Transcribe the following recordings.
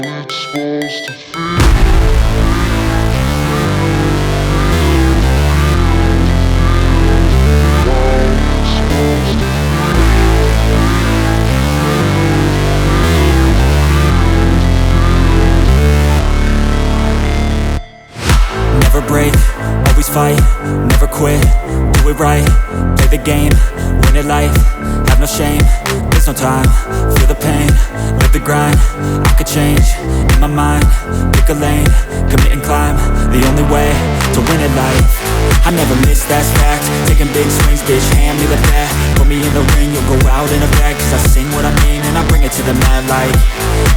it's supposed to feel. Never break, always fight, never quit, do it right, play the game, win it life, have no shame, there's no time, feel the pain, live the grind, I could change, in my mind, pick a lane, commit and climb, the only way to win at life. I never miss, that's fact, taking big swings, bitch, hand me the bat, put me in the ring, you'll go out in a bag, cause I sing what I mean and I bring it to the mad light.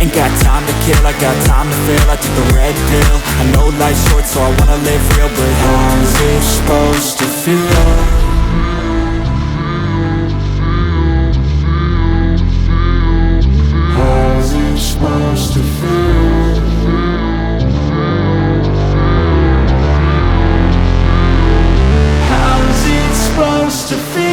Ain't got time to kill, I got time to feel, I took the red pill, I know life's short so I wanna live real, but how's it supposed to feel? How's it supposed to feel? How's it supposed to feel?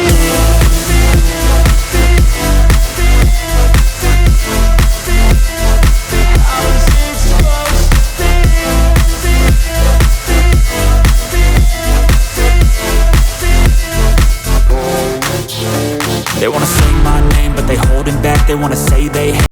They wanna say my name, but they holding back. They wanna say they hate.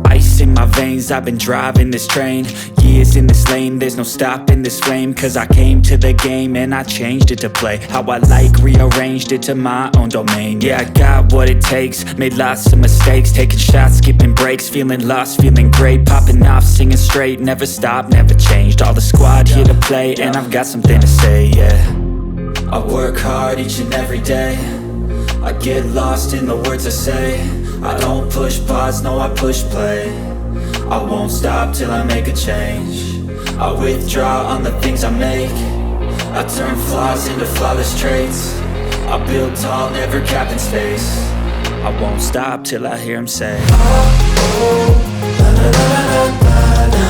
Ice in my veins, I've been driving this train. Years in this lane, there's no stopping this flame. Cause I came to the game and I changed it to play how I like, rearranged it to my own domain. Yeah, I got what it takes, made lots of mistakes, taking shots, skipping breaks, feeling lost, feeling great, popping off, singing straight, never stopped, never changed. All the squad here to play and I've got something to say, yeah. I work hard each and every day, I get lost in the words I say. I don't push pause, no I push play. I won't stop till I make a change. I withdraw on the things I make. I turn flaws into flawless traits. I build tall, never capped in space. I won't stop till I hear him say, oh, oh, la la la la la la.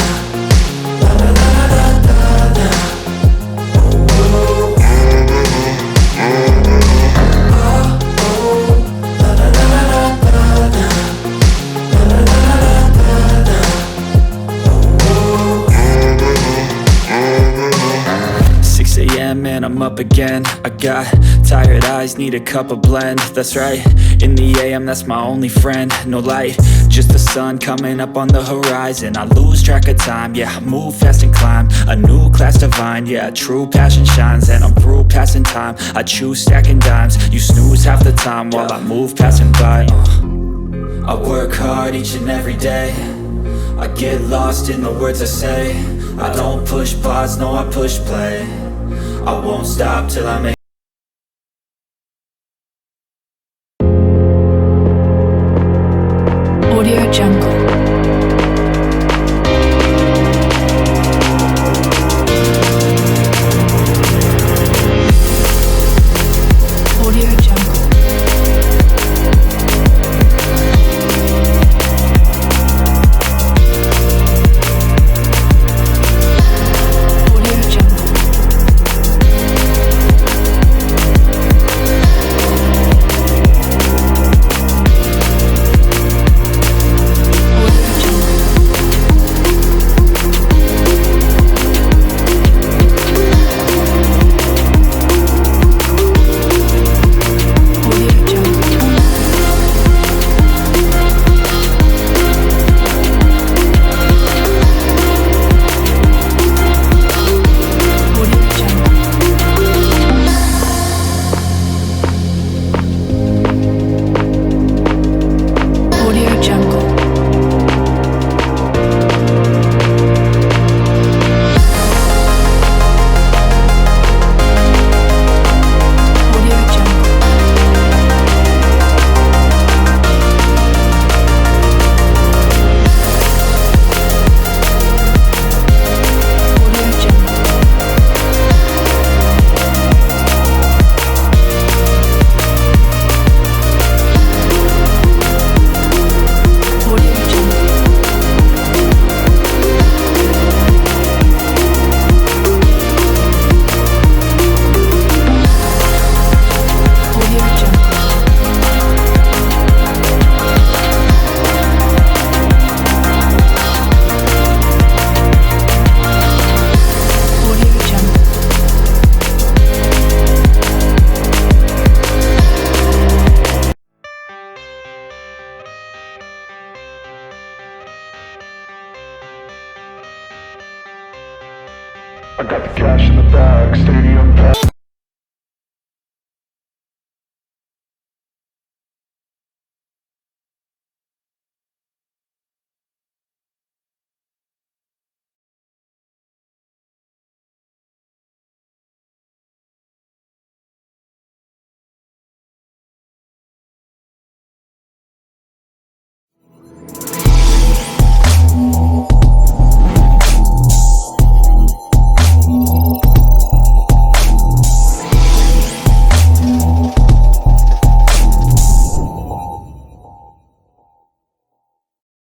And I'm up again. I got tired eyes, need a cup of blend. That's right, in the AM, that's my only friend. No light, just the sun coming up on the horizon. I lose track of time, yeah, I move fast and climb a new class divine, yeah, true passion shines. And I'm through passing time, I choose stacking dimes. You snooze half the time while I move passing by. I work hard each and every day, I get lost in the words I say. I don't push pause, no I push play. I won't stop till I make